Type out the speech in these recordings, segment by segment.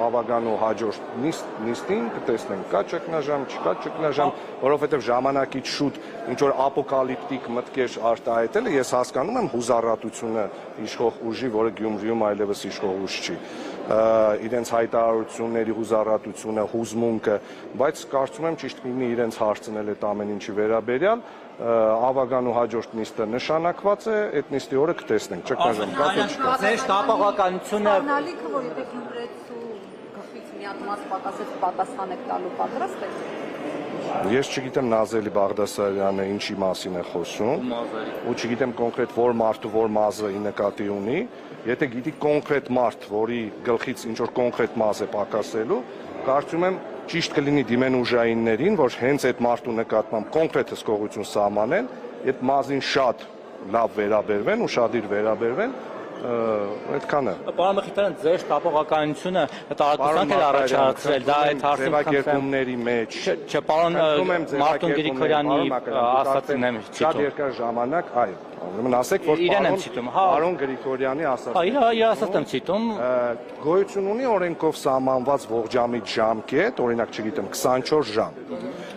ավագանու հաջորդ նիստին կտեսնենք կա ճգնաժամ, չկա ճգնաժամ, որովհետև ժամանակից շուտ ինչ որ ապոկալիպտիկ մտքեր արտահայտելը ես հասկանում եմ հուզառատությունը իշխող ուժի, որը Գյումրիում այլևս իշխող ուժ չի, իրենց հայտարարությունների հուզառատությունը, հուզմունքը, բայց կարծում եմ ճիշտ կլինի իրենց հարցնել այդ ամեն ինչի վերաբերյալ, ավագանու հաջորդ նիստը նշանակված է, այդ նիստի օրը կտեսնենք, ճգնաժամ կա թե չկա։ Ձեր շտապողականությունը Սպառնալիքը, որ եթե Գյումրեցու գլխից մի հատ մաս պակասեց, պատասխան եք տալու պատրաստ եք։ Ես չգիտեմ Նազելի Բաղդասարյանը ինչի մասին է խոսում, ու չգիտեմ կոնկրետ որ մարդու որ մազը նկատի ունի, եթե գիտի կոնկրետ մարդ, որի գլխից ինչ-որ կոնկրետ մազ է պակասելու, կարծում եմ ճիշտ կլինի դիմեն ուժայիններին, որ հենց այդ մարդու նկատմամբ կոնկրետ հսկողություն սահմանեն, այդ մազին շատ լավ վերաբերվեն, ուշադիր վերաբերվեն, այդքան է։ Պարոն Մխիթարյան, ձեր շտապողականությունը տարածության է առաջացրել, դա այդ հարցում ձևակերպումների մեջ։ Չէ, պարոն Մարտուն Գրիգորյանի ասացին եմ Շատ ցիտում։ երկար ժամանակ, այո, ուրեմն ասեք, որ Իրեն եմ ցիտում, հա։ Պարոն Գրիգորյանի ասացին։ Իր ասած եմ ցիտում։ Գոյություն ունի օրենքով սահմանված ողջամիտ ժամկետ, օրինակ չգիտեմ 24 ժամ,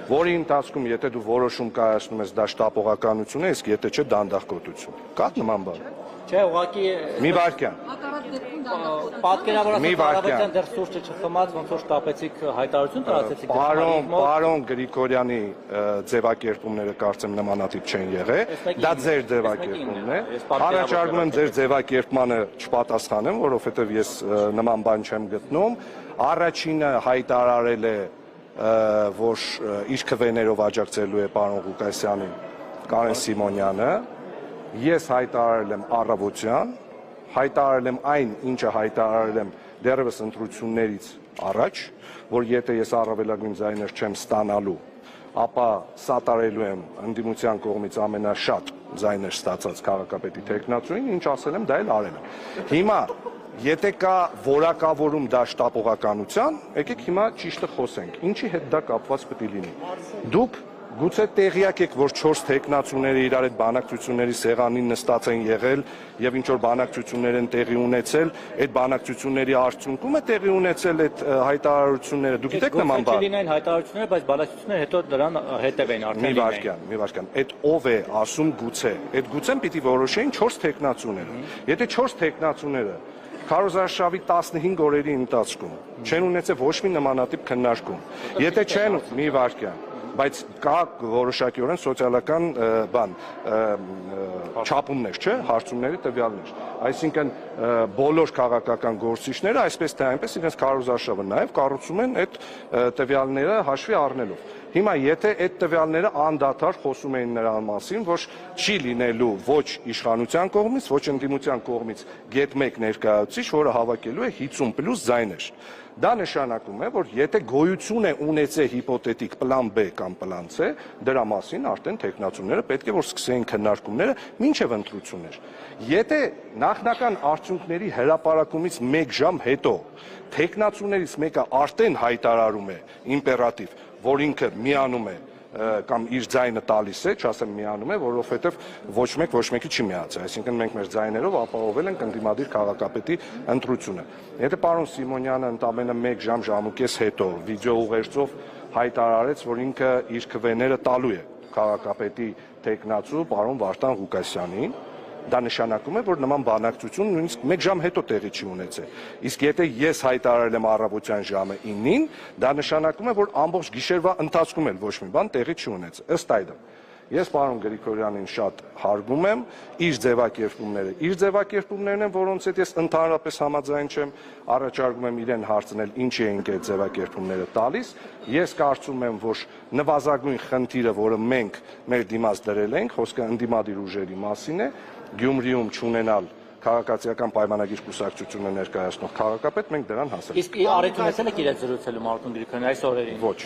որի ընթացքում եթե դու որոշում կայացնում ես դա շտապողականություն է, իսկ եթե չէ դանդաղկոտություն։ Կա նման բան։ Չէ, ուղղակի Մի վայրկյան։ Հակառակ դեպքում դանդաղ պատկերավորած առավոտյան դեռ սուրճը չխմած, ոնց որ շտապեցիք հայտարարություն տարածեցիք։ Պարոն Գրիգորյանի ձևակերպումները կարծեմ նմանատիպ չեն եղել, դա ձեր ձևակերպումն է։ Առաջարկում եմ ձեր ձևակերպմանը չպատասխանեմ, որովհետև ես նման բան չեմ գտնում։ Առաջինը հայտարարել է, որ իր քվեներով աջակցելու է պարոն Ղուկասյանին Կարեն Սիմոնյանը։ Ես հայտարարել եմ առավոտյան, հայտարարել եմ այն, ինչը հայտարարել եմ դեռևս ընտրություններից առաջ, որ եթե ես առավելագույն ձայներ չեմ ստանալու, ապա սատարելու եմ ընդդիմության կողմից ամենաշատ ձայներ ստացած քաղաքապետի թեկնածուին, ինչ ասել եմ, դա էլ արել եմ։ Հիմա, եթե կա որակավորում դա շտապողականության, եկեք հիմա ճիշտը խոսենք, ինչի հետ դա կապված պետք է լինի։ Դուք գուցե տեղյակ եք, որ 4 թեկնածուները իրար այդ բանակցությունների սեղանին նստած են եղել եւ ինչ որ բանակցություններ են տեղի ունեցել, այդ բանակցությունների արդյունքում է տեղի ունեցել այդ հայտարարությունները։ Դուք գիտեք նման բան։ Լինեն հայտարարությունները, բայց բանակցությունները հետո դրան հետևեն արդեն։ Մի վարքյան, այդ ով է ասում գուցե։ Այդ գուցեն պիտի որոշեին 4 թեկնածուները։ Եթե 4 թեկնածուները քարոզարշավի 15 օրերի ընթացքում չեն ունեցել ոչ մի նմանատիպ քննարկում, եթե չեն մի վարքյան, բայց կա որոշակիորեն սոցիալական բան չափումներ, չէ, հարցումների տվյալներ։ Այսինքն բոլոր քաղաքական գործիչները այսպես թե այնպես իրենց քարոզարշավը նաև կառուցում են այդ տվյալները հաշվի առնելով։ Հիմա եթե այդ տվյալները անդադար խոսում էին նրան մասին, որ չի լինելու ոչ իշխանության կողմից, ոչ ընդդիմության կողմից գետ 1 ներկայացուցիչ, որը հավաքելու է 50+ ձայներ։ Դա նշանակում է, որ եթե գոյություն է ունեցել հիպոթետիկ պլան B կամ պլան C, դրա մասին արդեն թեկնածուները պետք է որ սկսեին քննարկումները մինչև ընտրություններ։ Եթե նախնական արդյունքների հրապարակումից 1 ժամ հետո թեկնածուներից մեկը արդեն հայտարարում է իմպերատիվ, որ ինքը միանում է կամ իր ձայնը տալիս է, չասեմ միանում է, որովհետև ոչ մեկի չի միացել, այսինքն մենք մեր ձայներով ապահովել ենք ընդդիմադիր քաղաքապետի ընտրությունը։ Եթե պարոն Սիմոնյանը ընդամենը 1 ժամ, ժամուկես հետո վիդեո ուղերձով հայտարարեց, որ ինքը իր քվեները տալու է քաղաքապետի թեկնածու պարոն Վարդան Ղուկասյանին, դա նշանակում է, որ նման բանակցություն նույնիսկ 1 ժամ հետո տեղի չի ունեցել։ Իսկ եթե ես հայտարարել եմ առավոտյան ժամը 9-ին, դա նշանակում է, որ ամբողջ գիշերվա ընթացքում էլ ոչ մի բան տեղի չի ունեցել։ Ըստ այդմ, ես պարոն Գրիգորյանին շատ հարգում եմ, իր ձևակերպումներն են, որոնց հետ ես ընդհանրապես համաձայն չեմ, առաջարկում եմ իրեն հարցնել ինչի ենք այդ ձևակերպումները տալիս։ Ես կարծում եմ, որ նվազագույն խնդիրը, որը մենք մեր դիմաց դրել ենք, խոսքը ընդդիմադիր ուժերի մասին է, Գյումրիում չունենալ քաղաքացիական պայմանագիր կուսակցությունը ներկայացնող քաղաքապետ, մենք դրան հասել ենք։ Իսկ առիթ ունեցել եք իրենց զրուցելու Մարտուն Գրիգորյանի այս օրերին։ Ոչ։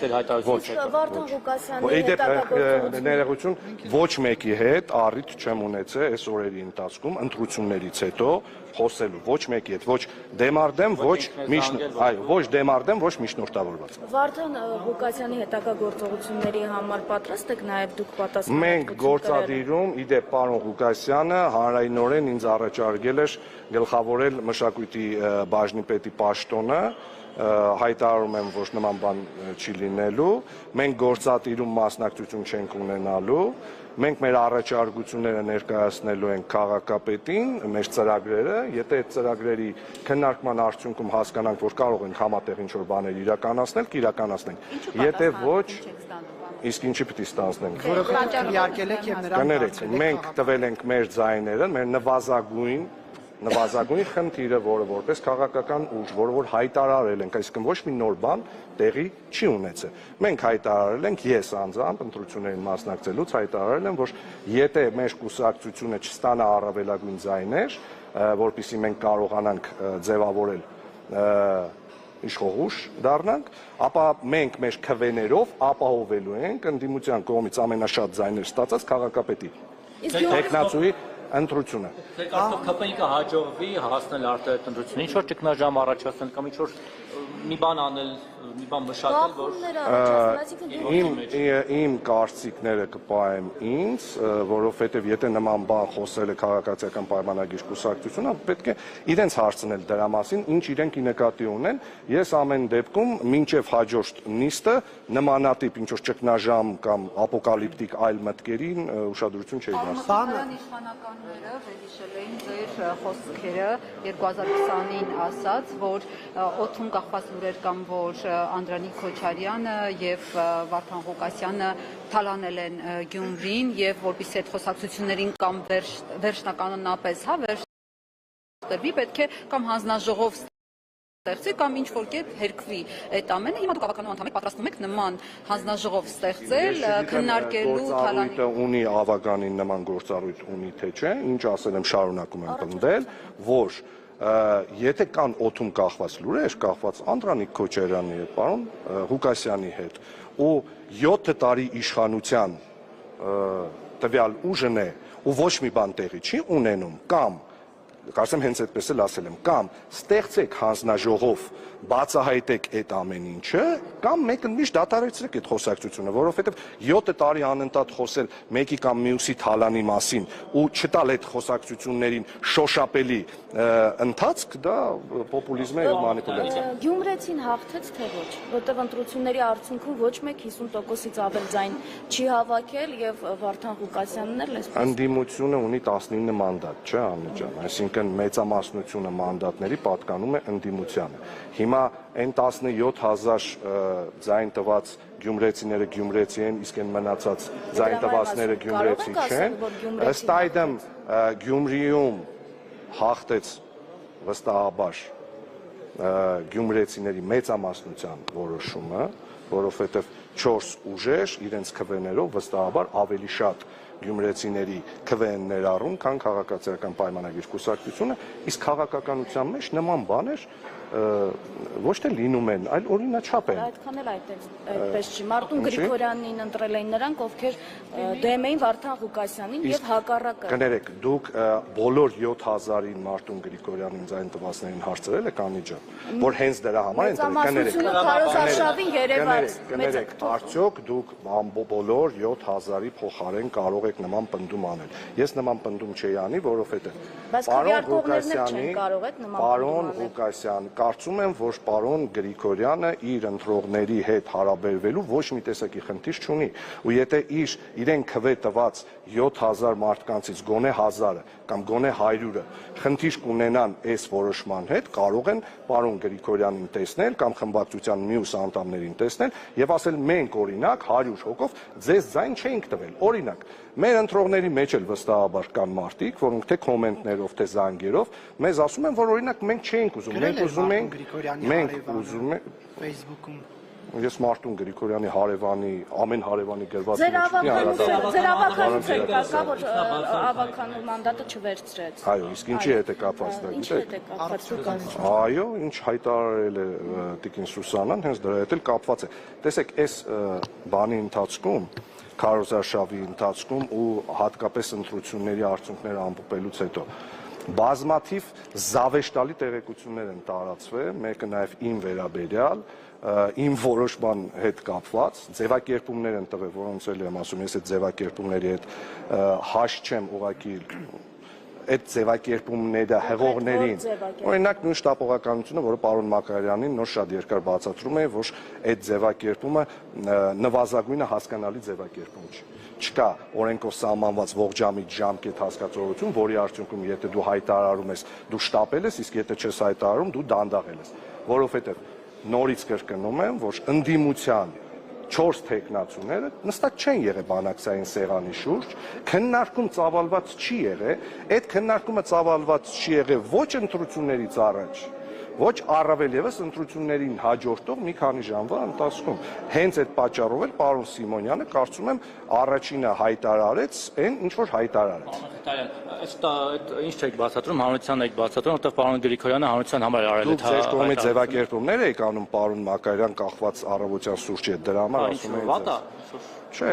Վարդան Ղուկասյանի հետ ներողություն, ոչ մեկի հետ առիթ չեմ ունեցել այս օրերի ընթացքում ընտրություններից հետո խոսելու, ոչ մեկի հետ, ոչ դեմարդեմ, ոչ դեմարդեմ, ոչ միջնորդավորված։ Վարդան Ղուկասյանի հետագա գործողությունների համար պատրաստ եք նաև դուք պատասխան։ Մենք գործադիրում, իդեպ պարոն Ղուկասյանը հանրայնորեն ինձ առաջարկել էր գլխավորել մշակույթի բաժնի պետի պաշտոնը, հայտարարում եմ, որ նման բան չի լինելու, մենք գործատիրում մասնակցություն չենք ունենալու, մենք մեր առաջարկությունները ներկայացնելու ենք քաղաքապետին, մեր ծրագրերը, եթե այդ ծրագրերի քննարկման արդյունքում հասկանանք, որ կարող ենք համատեղ ինչ-որ բաներ իրականացնել, կիրականացնենք, եթե ոչ, իսկ ինչի պիտի ստանձնենք։ Որովհետև քննարկել եք եւ նրան Կներեք, մենք տվել ենք մեր ձայները, մեր նվազագույն խնդիրը, որը որպես քաղաքական ուժ, որը որ հայտարարել ենք, այսինքն ոչ մի նոր բան տեղի չի ունեցել։ Մենք հայտարարել ենք, ես անձամբ ընտրություններին մասնակցելուց հայտարարել եմ, որ եթե մեր կուսակցությունը չստանա առավելագույն ձայներ, որպեսզի մենք կարողանանք ձևավորել իշխող ուժ դառնանք, ապա մենք մեր քվեներով ապահովելու ենք ընդդիմության կողմից ամենաշատ ձայներ ստացած քաղաքապետի տեխնացուի ընտրությունը։ Դե կարծես ԿՊԻ-ը կհաջողվի հասնել արտահայտ ընտրություն, ինչ որ ճգնաժամ առաջացնել կամ ինչ որ մի բան անել, մի բան մշակել, որ Իմ կարծիքները կպահեմ ինձ, որովհետև եթե նման բան խոսել է քաղաքացիական պայմանագիր կուսակցությունը, պետք է իրենց հարցնել դրա մասին, ինչ իրենք նկատի ունեն։ Ես ամեն դեպքում մինչև հաջորդ նիստը նմանատիպ ինչ որ ճգնաժամ կամ ապոկալիպտիկ այլ մտքերին ուշադրություն չէի դարձնում։ Իշխանականները վերհիշել էին ձեր խոսքերը 2020-ին ասած, որ օդում կախված լուրեր կան, որ Անդրանիկ Քոչարյանը եւ Վարդան Ղուկասյանը թալանել են Գյումրին եւ որպեսզի այդ խոսակցություններին կամ վերջնականապես վերջտրվի, պետք է կամ հանձնաժողով ստեղծի կամ ինչ որ կերպ հերկվի այդ ամենը։ Հիմա դուք ավականու անդամ եք, պատրաստվում եք նման հանձնաժողով ստեղծել, քննարկելու Գործառույթը ունի ավականին նման գործառույթ ունի թե չէ, ինչ ասել եմ, շարունակում եմ պնդել, որ եթե կան օդում կախված լուրեր, կախված Անդրանիկ Քոչարյանի հետ, պարոն Ղուկասյանի հետ, ու 7 տարի իշխանության տվյալ ուժն է, ու ոչ մի բան տեղի չի ունենում, կամ կարծեմ հենց այդպես էլ ասել եմ, կամ ստեղծեք հանձնաժողով, բացահայտեք այդ ամեն ինչը, կամ մեկը միշտ դադարեցրեք այդ խոսակցությունը, որովհետև 7 տարի անընդհատ խոսել մեկի կամ մյուսի թալանի մասին ու չտալ այդ խոսակցություններին շոշափելի ընթացք, դա պոպուլիզմ է եւ մանիպուլյացիա։ Գյումրեցին հաղթեց թե ոչ, որտեղ ընտրությունների արդյունքում ոչ մեկ 50%-ից ավել ձայն չի հավաքել եւ Վարդան Ղուկասյանն էլ էսպես։ Ընդդիմությունը ունի 19 մանդատ, չէ՞ Աննա ջան, այսինքն մեծամասնությունը մանդատների պատկանում է ընդդիմությանը։ Հիմա այն 17000 ձայն տված գյումրեցիները գյումրեցի են, իսկ այն մնացած ձայն տվածները գյումրեցի չեն։ Ըստ այդմ Գյումրիում հաղթեց վստահաբար գյումրեցիների մեծամասնության որոշումը, որովհետև 4 ուժեր իրենց քվեներով վստահաբար ավելի շատ գյումրեցիների քվեն ներառում, քան քաղաքացիական պայմանագիր կուսակցությունը, իսկ քաղաքականության մեջ նման բաներ ոչ թե լինում են, այլ օրինաչափ են։ Այդքան էլ այդպես չի։ Մարտուն Գրիգորյանին ընտրել էին նրանք, ովքեր դեմ էին Վարդան Ղուկասյանին եւ հակառակը։ Կներեք, դուք բոլոր 7000-ին Մարտուն Գրիգորյանին ձայն տվածներին հարցրել եք Անի ջան, որ հենց դրա համար են կներեք, արդյոք դուք բոլոր 7000-ի փոխարեն կարող եք նման պնդում անել։ Ես նման պնդում չէի անի, որովհետեւ պարոն Ղուկասյան, կարծում եմ, որ պարոն Գրիգորյանը իր ընտրողների հետ հարաբերվելու ոչ մի տեսակի խնդիր չունի, ու եթե իրեն քվե տված 7000 մարդկանցից գոնե 1000-ը կամ գոնե 100-ը խնդիր կունենան այս որոշման հետ, կարող են պարոն Գրիգորյանին տեսնել կամ խմբակցության մյուս անդամներին տեսնել եւ ասել մենք օրինակ 100 հոգով ձեզ ձայն չենք տվել։ Օրինակ, մեր ընտրողների մեջ էլ վստահաբար կան մարդիկ, որոնք թե կոմենտներով, թե զանգերով մեզ ասում են, որ օրինակ մենք չենք ուզում, մենք ուզում ենք Facebook-ում Ես Մարտուն Գրիգորյանի հարևանի, ամեն հարևանի գրված Ձեր ավականից է կա, որ ավականու մանդատը չվերցրեց։ Այո, իսկ ինչի հետ է կապված դա, գիտեք։ Այո, ինչ հայտարարել է Տիկին Սուսանան, հենց դրա հետ էլ կապված է։ Տեսեք, այս բանի ընթացքում, քարոզարշավի ընթացքում ու հատկապես ընտրությունների արդյունքները ամփոփելուց հետո բազմաթիվ զավեշտալի տեղեկություններ են տարածվել, մեկը նաև իմ վերաբերյալ, իմ որոշման հետ կապված, ձևակերպումներ են տվել, որոնց էլ եմ ասում, ես այդ ձևակերպումների հետ հաշ չեմ ուղղակի այդ ձևակերպումները հղողներին, օրինակ նույն շտապողականությունը, որը պարոն Մակարյանին նոր շատ երկար բացատրում է, որ այդ ձևակերպումը նվազագույնը հասկանալի ձևակերպում չի։ Չկա օրենքով սահմանված ողջամիտ ժամկետ հասկացողություն, որի արդյունքում եթե դու հայտարարում ես, դու շտապել ես, իսկ եթե չես հայտարարում, դու դանդաղել ես, որովհետև նորից կրկնում եմ, որ ընդդիմության 4 տեխնացուները նստած չեն եղել բանակցային սեղանի շուրջ, քննարկում ծավալված չի եղել, այդ քննարկումը ծավալված չի եղել ոչ ընտրություններից առաջ, ոչ առավել ևս ընտրություններին հաջորդող մի քանի ժամվա ընթացքում։ Հենց այդ պատճառով էլ պարոն Սիմոնյանը կարծում եմ առաջինը հայտարարեց այն, ինչ որ հայտարարեց։ Ինչ եք բացատրում, հանրության եք բացատրում, որտեղ պարոն Գրիգորյանը հանրության համար արել է։ Դուք ձեր կողմից ձևակերպումներ եք անում պարոն Մակարյան կախված առավոտյան սուրճի հետ դրա համար ասում եք։ Չէ,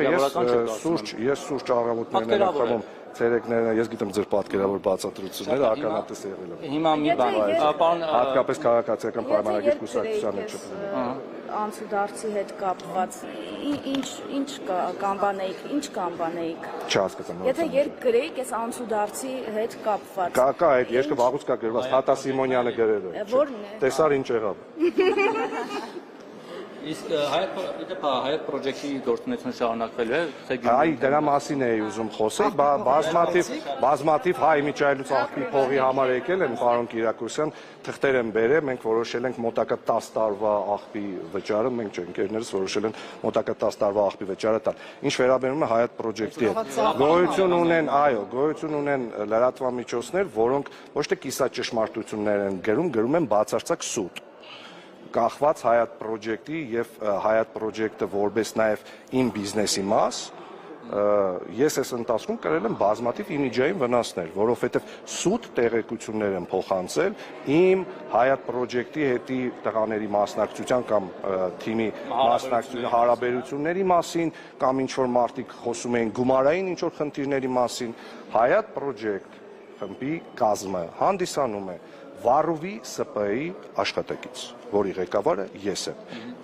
ես սուրճ առավոտներն եմ խմում, ցերեկները, ես գիտեմ ձեր պատկերավոր բացատրությունները ականատես եղել եմ։ Հիմա մի բան, պարոն հատկապես քաղաքացիական պայմանագիր կուսակցության հետ շփվում։ Անցուդարձի հետ կապված ինչ կանբանեիք, ինչ կանբանեիք։ Չհասկացա։ Եթե երկ գրեիք, այս անցուդարձի հետ կապված։ Կա այդ երկը վաղուց կա գրված, Թաթա Սիմոնյանը գրել է։ Որն է։ Տեսար ինչ եղավ։ Իսկ հայ պրոջեկտի գործունեությունը շարունակվելու է, թե Այ դրա մասին էի ուզում խոսել, բազմաթիվ հայ միջայլուց աղբի փողի համար եկել են պարոն Կիրակոսյան, թղթեր են բերել, մենք որոշել ենք մոտակա 10 տարվա աղբի վճարը, մենք չէ, ընկերներս որոշել են մոտակա 10 տարվա աղբի վճարը տալ։ Ինչ վերաբերում է հայ պրոջեկտի հետ, գոյություն ունեն լրատվամիջոցներ, որոնք ոչ թե կիսաճշմարտություններ են գրում են բացարձակ սուտ։ Կախված Հայատ պրոջեկտի եւ Հայատ պրոջեկտը որպես նաեւ իմ բիզնեսի մաս, ես այս ընթացքում կրել եմ բազմաթիվ իմիջային վնասներ, որովհետեւ սուտ տեղեկություններ են փոխանցել իմ Հայատ պրոջեկտի հետի տղաների մասնակցության կամ թիմի մասնակցության հարաբերությունների մասին, կամ ինչ որ մարդիկ խոսում էին գումարային ինչ որ խնդիրների մասին, Հայատ պրոջեկտ խմբի կազմը հանդիսանում է Վարուվի ՍՊ-ի աշխատակից, որի ղեկավարը ես եմ,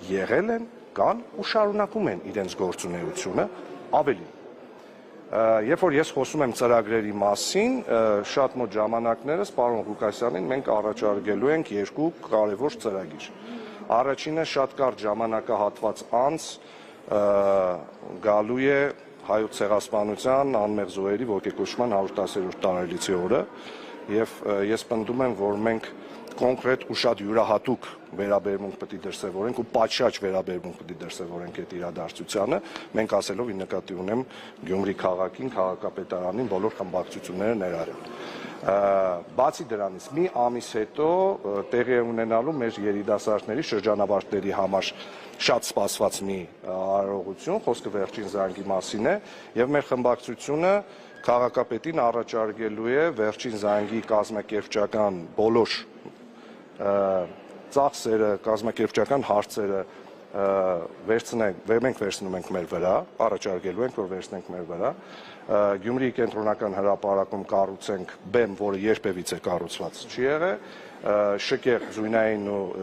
եղել են, կան ու շարունակում են իրենց գործունեությունը ավելի։ Երբ որ ես խոսում եմ ծրագրերի մասին, շատ մոտ ժամանակներս պարոն Ղուկասյանին մենք առաջարկելու ենք 2 կարևոր ծրագիր։ Առաջինը շատ կարճ ժամանակահատված անց գալու է Հայոց ցեղասպանության անմեղ զոհերի ոգեկոչման 110-րդ տարելիցի օրը, եւ ես պնդում եմ, որ մենք կոնկրետ ու շատ յուրահատուկ վերաբերմունք պետք է դրսևորենք ու պատշաճ վերաբերմունք պետք է դրսևորենք այդ իրադարձությանը, մենք ասելով ի նկատի ունեմ Գյումրի քաղաքին, քաղաքապետարանին, բոլոր խմբակցությունները ներառել։ Բացի դրանից, մի ամիս հետո տեղի է ունենալու մեր երիտասարդների շրջանավարտների համար շատ սպասված մի արարողություն, խոսքը վերջին զանգի մասին է, եւ մեր խմբակցությունը քաղաքապետին առաջարկելու է վերջին զանգի կազմակերպչական բոլոր ծախսերը, կազմակերպչական հարցերը մենք վերցնում ենք մեր վրա, առաջարկելու ենք, որ վերցնենք մեր վրա, Գյումրիի կենտրոնական հրապարակում կառուցենք բեմ, որը երբևիցե կառուցված չի եղել, շքեղ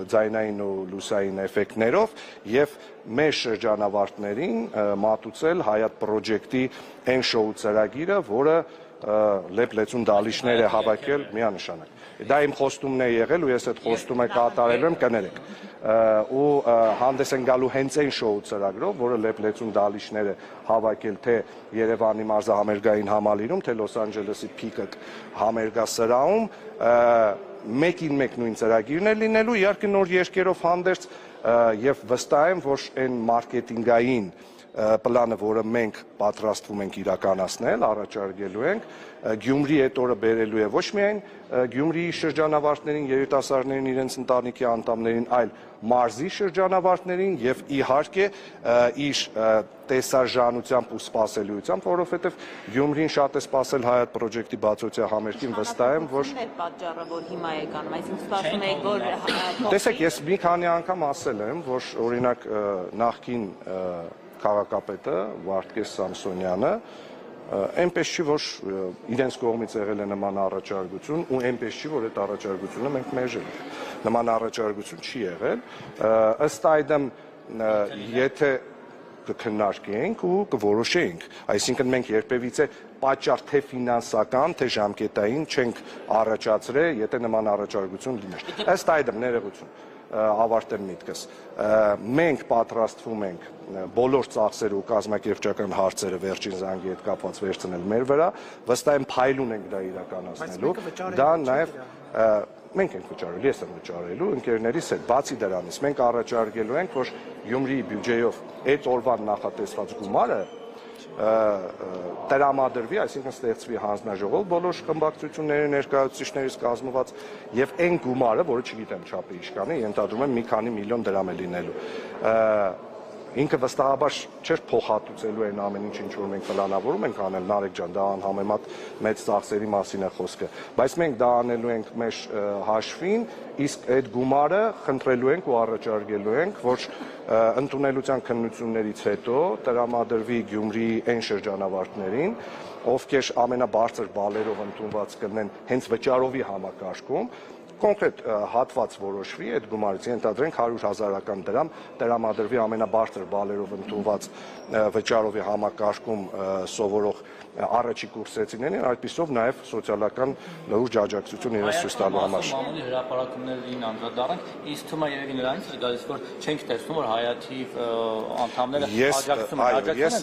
ձայնային ու լուսային էֆեկտներով եւ մեր շրջանավարտներին մատուցել Հայատ պրոջեկտի այն շոու ծրագիրը, որը լեփլեցուն դալիչներ է հավաքել միանշանակ։ Դա իմ խոստումն է եղել ու ես այդ խոստումը կատարելու եմ, կներեք։ Ու հանդես են գալու հենց այն շոու ծրագրով, որը լեփլեցուն դալիչներ է հավաքել թե Երևանի մարզահամերգային համալիրում, թե Լոս Անջելեսի Փիկակ համերգասրահում, մեկին մեկ նույն ծրագիրն է լինելու, իհարկե նոր երկերով հանդերձ եւ վստահ եմ, որ այն մարքեթինգային պլանը, որը մենք պատրաստվում ենք իրականացնել, առաջարկելու ենք, Գյումրի այդ օրը բերելու է ոչ միայն Գյումրիի շրջանավարտներին, երիտասարդներին, իրենց ընտանիքի անդամներին, այլ մարզի շրջանավարտներին եւ իհարկե իր տեսարժանությամբ ու սպասելիությամբ, որովհետեւ Գյումրին շատ է սպասել Հայատ պրոջեկտի բացօթյա համերգին, վստահ եմ, որ պատճառը, որ հիմա եկան, այսինքն սպասում եք, որ տեսեք, ես մի քանի անգամ ասել եմ, որ օրինակ նախկին քաղաքապետը Վարդգես Սամսոնյանը այնպես չի, որ իրենց կողմից եղել է նման առաջարկություն ու այնպես չի, որ այդ առաջարկությունը մենք մերժել ենք։ Նման առաջարկություն չի եղել, ըստ այդմ եթե կքննարկենք ու կորոշենք, այսինքն մենք երբևիցե պատճառ թե ֆինանսական, թե ժամկետային չենք առաջացրել, եթե նման առաջարկություն լիներ։ Ըստ այդմ ներողություն ավարտել միտքս։ Մենք պատրաստվում ենք բոլոր ծախսերը ու կազմակերպչական հարցերը վերջին զանգի հետ կապված վերցնել մեր վրա, վստահ եմ փայլուն ենք դա իրականացնելու։ Դա նաև մենք ենք վճարելու, ես եմ վճարելու ընկերներիս հետ։ Բացի դրանից մենք առաջարկելու ենք, որ Գյումրիի բյուջեով այդ օրվան նախատեսված գումարը տրամադրվի, այսինքն ստեղծվի հանձնաժողով բոլոր խմբակցությունների ներկայացուցիչներից կազմված եւ այն գումարը, որը չգիտեմ չափը իշքան է, ենթադրում եմ մի քանի միլիոն դրամ է լինելու։ Ինքը վստահաբար չէր փոխհատուցելու այն ամեն ինչ, ինչ որ մենք պլանավորում ենք անել, Նարեկ ջան, դա անհամեմատ մեծ ծախսերի մասին է խոսքը, բայց մենք դա անելու ենք մեր հաշվին, իսկ այդ գումարը խնդրելու ենք ու առաջարկելու ենք, որ ընդունելության քննություններից հետո տրամադրվի Գյումրիի այն շրջանավարտներին, ովքեր ամենաբարձր բալերով ընդունված կլինեն հենց վճարովի համակարգում, կոնկրետ հատված որոշվի այդ գումարից, ենթադրենք 100,000 դրամ տրամադրվի ամենաբարձր բալերով ընդունված վճարովի համակարգում սովորող առաջի կուրսեցիներին, այդպիսով նաև սոցիալական լուրջ աջակցություն իրենց ցույց տալու համար։ Մամուլի հրապարակումներին անդրադառնանք, իսկ թվում է երևի նրանից է գալիս, որ չենք տեսնում, որ Հայաթի անդամները աջակցում են։ Ես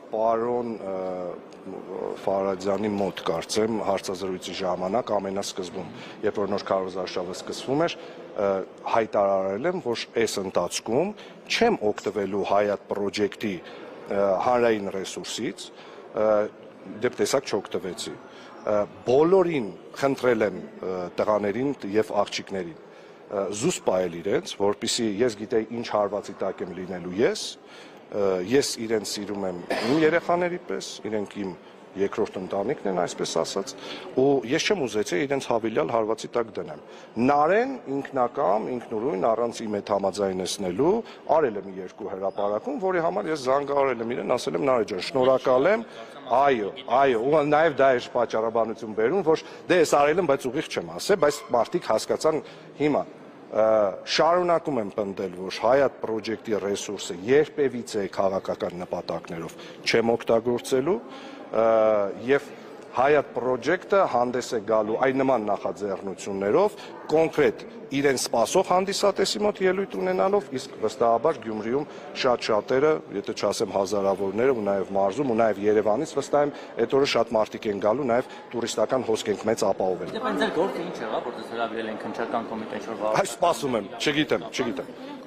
պարոն Ֆարադյանի մոտ կարծեմ հարցազրույցի ժամանակ ամենասկզբում, երբ որ նոր քարոզարշավը սկսվում էր, հայտարարել եմ, որ այս ընթացքում չեմ օգտվելու Հայաթ պրոջեկտի հանրային ռեսուրսից, դեպ տեսակ չօգտվեցի։ Բոլորին խնդրել եմ տղաներին եւ աղջիկներին զուսպ պահել իրենց, որպեսզի ես գիտեի ինչ հարվածի տակ եմ լինելու ես իրենց սիրում եմ իմ երեխաների պես, իրենք իմ երկրորդ ընտանիքն են, այսպես ասած, ու ես չեմ ուզեցել իրենց հավելյալ հարվածի տակ դնեմ։ Նարեն ինքնակամ, ինքնուրույն առանց իմ հետ համաձայնեցնելու արել եմ երկու հրապարակում, որի համար ես զանգահարել եմ իրեն, ասել եմ Նարեկ ջան, շնորհակալ եմ, այո, ու նաև դա է պատճառաբանություն բերում, որ դե ես արել եմ, բայց ուղիղ չեմ ասել, բայց մարդիկ հասկացան հիմա շարունակում եմ պնդել, որ Հայաթ պրոջեկտի ռեսուրսը երբևիցե քաղաքական նպատակներով չեմ օգտագործելու եւ Հայաթ պրոջեկտը հանդես է գալու այն նման նախաձեռնություններով կոնկրետ իրեն սպասող հանդիսատեսի մոտ ելույթ ունենալով, իսկ վստահաբար Գյումրիում շատ-շատերը, եթե չասեմ հազարավորները ու նաև մարզում ու նաև Երևանից վստահ եմ, այդ օրը շատ մարդիկ են գալու, նաև տուրիստական հոսք ենք մեծ ապահովել։ Դե բայց ձեր գործը ինչ եղավ, որ դες հրավիրել են քննչական կոմիտեն շուրջ։ Այս սպասում եմ, չգիտեմ։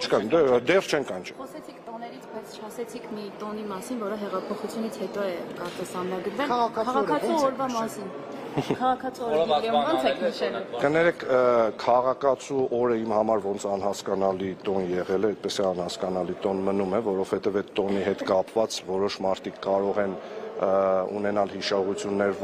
Չկան, դեռ չեն կանչել։ Խոսեցիք տոներից, բայց չասեցիք մի տոնի մասին, որը հեղափոխությունից հետո է կարծես ամրագրվել։ Քաղաքացու օրվա մասին։ Քաղաքացու օրը ոնց եք նշել։ Կներեք, քաղաքացու օրը իմ համար ոնց անհասկանալի տոն եղել է, այդպես է անհասկանալի տոն մնում է, որովհետև այդ տոնի հետ կապված որոշ մարդիկ կարող են ունենալ հիշողություններ,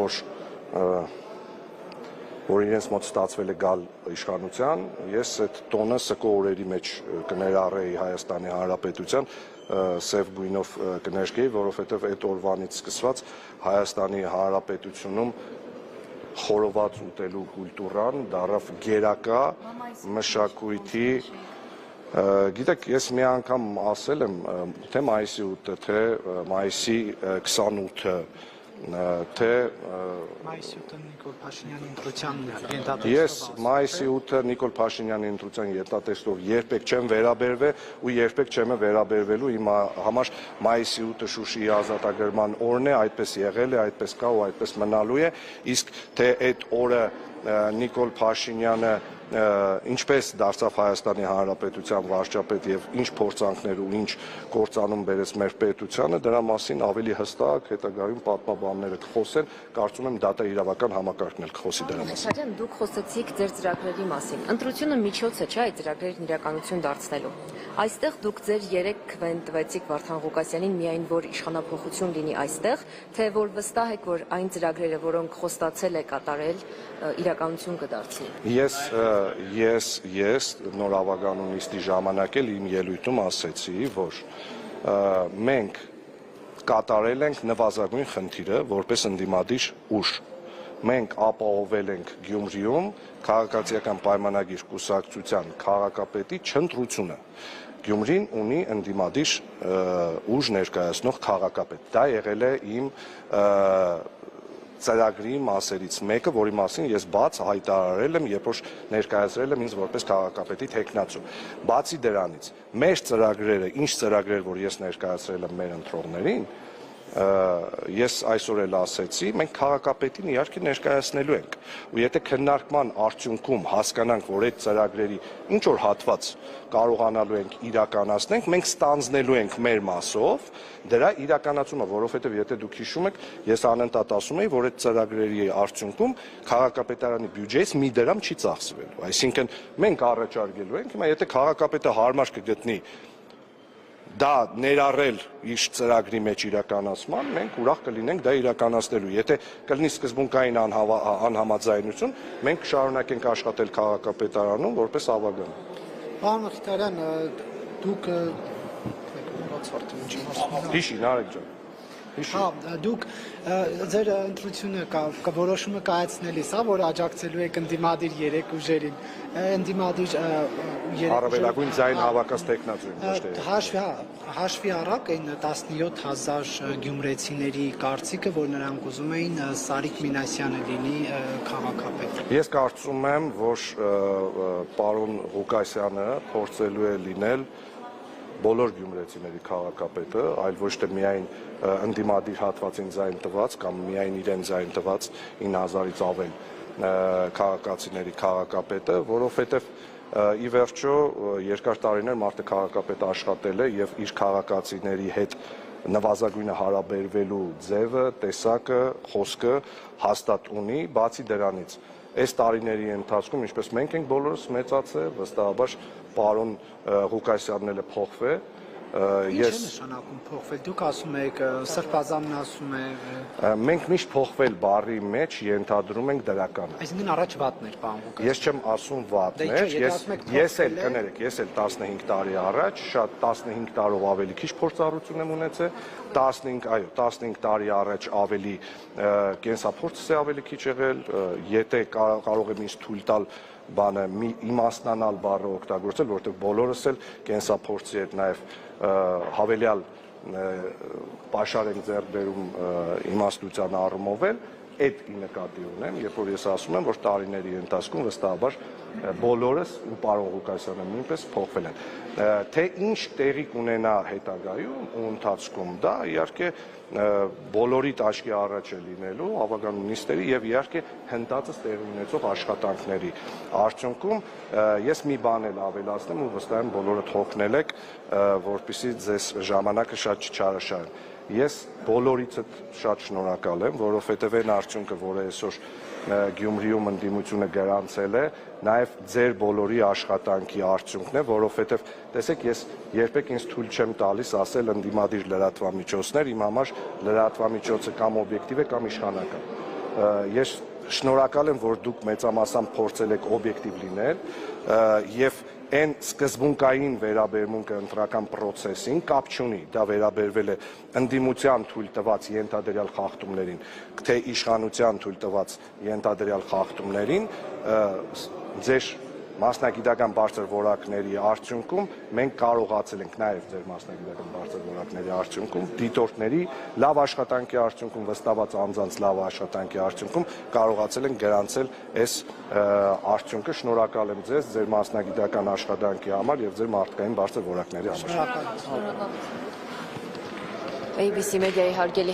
որ իրենց մոտ ստացվել է գալ իշխանության, ես այդ տոնը սկո օրերի մեջ կներառեի Հայաստանի Հանրապետության, սև գույնով կներկեի, որովհետև այդ օրվանից սկսված Հայաստանի Հանրապետությունում խորոված ուտելու կուլտուրան դառավ գերակա մշակույթի, գիտեք, ես մի անգամ ասել եմ, թե մայիսի 8-ը, թե մայիսի 28-ը, թե Մայիսի 8-ը Նիկոլ Փաշինյանի ընտրության ենթատեսվող։ Ես մայիսի 8-ը Նիկոլ Փաշինյանի ընտրության ենթատեսվող երբեք չեմ վերաբերվել ու երբեք չեմ վերաբերվելու, իմ համար մայիսի 8-ը Շուշիի ազատագրման օրն է, այդպես եղել է, այդպես կա ու այդպես մնալու է, իսկ թե այդ օրը Նիկոլ Փաշինյանը ինչպես դարձավ Հայաստանի Հանրապետության վարչապետ եւ ինչ փորձանքներ ու ինչ կործանում բերեց մեր պետությանը, դրա մասին ավելի հստակ հետագայում պատմաբանները կխոսեն, կարծում եմ դատաիրավական համակարգն էլ կխոսի դրա մասին։ Շարյան, դուք խոսեցիք ձեր ծրագրերի մասին։ Ընտրությունը միջոց է, չէ՞, այդ ծրագրերն իրականություն դարձնելու։ Այստեղ դուք ձեր 3 քվեն տվեցիք Վարդան Ղուկասյանին միայն որ իշխանափոխություն լինի այստեղ, թե որ վստահ եք, որ այն ծրագրերը, որոնք խոստացել է կատարել, իրականություն կդարձնի։ Ես նոր ավագանուն նիստի ժամանակ էլ իմ ելույթում ասեցի, որ մենք կատարել ենք նվազագույն խնդիրը որպես ընդդիմադիր ուժ, մենք ապահովել ենք Գյումրիում քաղաքացիական պայմանագիր կուսակցության քաղաքապետի չընտրությունը։ Գյումրին ունի ընդդիմադիր ուժ ներկայացնող քաղաքապետ։ Դա եղել է իմ ծրագրի մասերից մեկը, որի մասին ես բաց հայտարարել եմ, երբ որ ներկայացրել եմ ինձ որպես քաղաքապետի թեկնածու։ Բացի դրանից, մեր ծրագրերը, ինչ ծրագրեր, որ ես ներկայացրել եմ մեր ընտրողներին, ես այսօր էլ ասեցի, մենք քաղաքապետին իհարկե ներկայացնելու ենք։ Ու եթե քննարկման արդյունքում հասկանանք, որ այդ ծրագրերի ինչ որ հատված կարողանալու ենք իրականացնենք, մենք ստանձնելու ենք մեր մասով դրա իրականացումը, որովհետև եթե դուք հիշում եք, ես անընդհատ ասում եի, որ այդ ծրագրերի արդյունքում քաղաքապետարանի բյուջեից մի դրամ չի ծախսվելու։ Այսինքն մենք առաջարկելու ենք, հիմա եթե քաղաքապետը հարմար կգտնի դա ներառել իր ծրագրի մեջ իրականացման, մենք ուրախ կլինենք դա իրականացնելու։ Եթե կլինի սկզբունքային անհամաձայնություն, մենք կշարունակենք աշխատել քաղաքապետարանում որպես ավագան։ Պարոն Մխիթարյան, դուք Հիշի, Նարեկ ջան։ Դուք ձեր ընտրությունը որոշումը կայացնելիս, որ աջակցելու եք ընդդիմադիր 3 ուժերին, ընդդիմադիր Առավելագույն ձայն հավաքած տեխնացուին, ոչ թե հաշվի առակ այն 17,000 գյումրեցիների կարծիքը, որ նրանք ուզում էին Սարիկ Մինասյանը լինի քաղաքապետ։ Ես կարծում եմ, որ պարոն Ղուկասյանը փորձելու է լինել բոլոր գյումրեցիների քաղաքապետը, այլ ոչ թե միայն ընդդիմադիր հատվածին ձայն տված կամ միայն իրեն ձայն տված 9000-ից ավել քաղաքացիների քաղաքապետը, որովհետև ի վերջո երկար տարիներ մարդը քաղաքապետ աշխատել է եւ իր քաղաքացիների հետ նվազագույնը հարաբերվելու ձևը, տեսակը, խոսքը հաստատ ունի, բացի դրանից այս տարիների ընթացքում, ինչպես մենք ենք բոլորս մեծացել, վստահաբար պարոն Ղուկասյանն էլ է փոխվել, Ինչ է նշանակում փոխվել, դուք ասում եք, Սրբազանն ասում է… Մենք միշտ փոխվել բառի մեջ ենթադրում ենք դրականը։ Այսինքն առաջ վատն էր, պարոն Ղուկասյան։ Ես չեմ ասում վատն էր, ես էլ կներեք, ես էլ 15 տարի առաջ, շատ 15 տարով ավելի քիչ փորձառություն եմ ունեցել, 15 տարի առաջ ավելի կենսափորձս է ավելի քիչ եղել, եթե կարող եմ ինձ թույլ տալ բանը իմաստնանալ բառը օգտագործել, որովհետև բոլորս էլ կենսափորձի հետ նաև հավելյալ պաշար ենք ձեռք բերում իմաստության առումով էլ, այդ ի նկատի ունեմ, երբ որ ես ասում եմ, որ տարիների ընթացքում վստահաբար բոլորս ու պարոն Ղուկասյանը նույնպես փոխվել են։ Թե ինչ տեղի կունենա հետագայում ու ընթացքում, դա իհարկե բոլորիդ աչքի առաջ է լինելու հավաքական նիստերի եւ իհարկե հնդածս տեղի ունեցող աշխատանքների արդյունքում ես մի բան էլ ավելացնեմ ու վստահ եմ բոլորդ հոգնել եք, որպեսզի ձեզ ժամանակը շատ չչարաշահեմ։ Ես բոլորիցդ շատ շնորհակալ եմ, որովհետև այն արդյունքը, որը այսօր Գյումրիում ընդդիմությունը գրանցել է, նաև ձեր բոլորի աշխատանքի արդյունքն է, որովհետև տեսեք, ես երբեք ինձ թույլ չեմ տալիս ասել ընդդիմադիր լրատվամիջոցներ, իմ համար լրատվամիջոցը կամ օբյեկտիվ է կամ իշխանական։ Ես շնորհակալ եմ, որ դուք մեծամասամբ փորձել եք օբյեկտիվ լինել եւ այն սկզբունքային վերաբերմունքը ընտրական process-ին կապ չունի, դա վերաբերվել է ընդդիմության թույլ տված ենթադրյալ խախտումներին, թե իշխանության թույլ տված ենթադրյալ խախտումներին, ձեր մասնագիտական բարձր որակների արդյունքում մենք կարողացել ենք նաև ձեր մասնագիտական բարձր որակների արդյունքում դիտորդների լավ աշխատանքի արդյունքում վստահված անձանց լավ աշխատանքի արդյունքում կարողացել ենք գրանցել այս արդյունքը շնորհակալ եմ ձեզ ձեր մասնագիտական աշխատանքի համար եւ ձեր մարդկային բարձր որակների համար ABC մեդիայի հարգելի